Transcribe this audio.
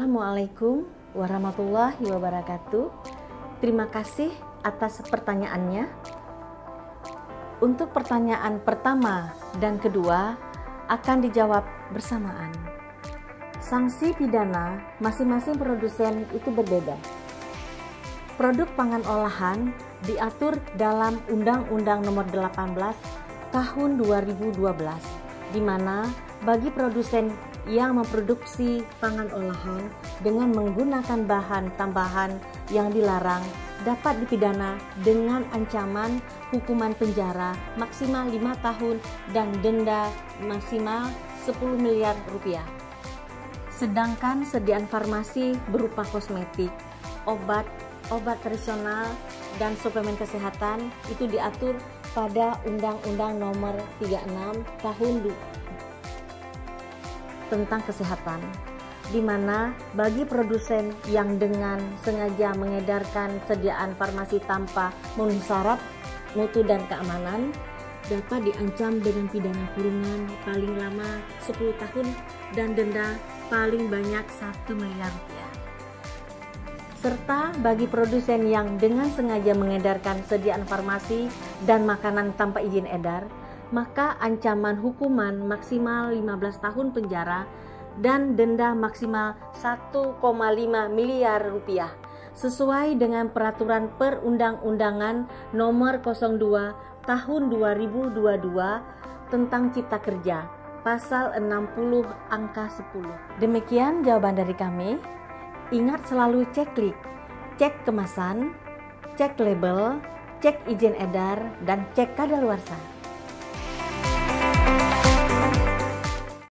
Assalamualaikum warahmatullahi wabarakatuh. Terima kasih atas pertanyaannya. Untuk pertanyaan pertama dan kedua akan dijawab bersamaan. Sanksi pidana masing-masing produsen itu berbeda. Produk pangan olahan diatur dalam Undang-Undang Nomor 18 Tahun 2012, di mana bagi produsen yang memproduksi pangan olahan dengan menggunakan bahan tambahan yang dilarang dapat dipidana dengan ancaman hukuman penjara maksimal 5 tahun dan denda maksimal 10 miliar rupiah. Sedangkan sediaan farmasi berupa kosmetik, obat tradisional, dan suplemen kesehatan itu diatur pada Undang-Undang Nomor 36 Tahun tentang kesehatan, di mana bagi produsen yang dengan sengaja mengedarkan sediaan farmasi tanpa memenuhi syarat mutu dan keamanan dapat diancam dengan pidana kurungan paling lama 10 tahun dan denda paling banyak 1 miliar rupiah. Serta bagi produsen yang dengan sengaja mengedarkan sediaan farmasi dan makanan tanpa izin edar, maka ancaman hukuman maksimal 15 tahun penjara dan denda maksimal 1,5 miliar rupiah sesuai dengan peraturan perundang-undangan nomor 02 tahun 2022 tentang Cipta Kerja pasal 60 angka 10. Demikian jawaban dari kami. Ingat selalu cek kemasan, cek label, cek izin edar, dan cek kadaluarsa.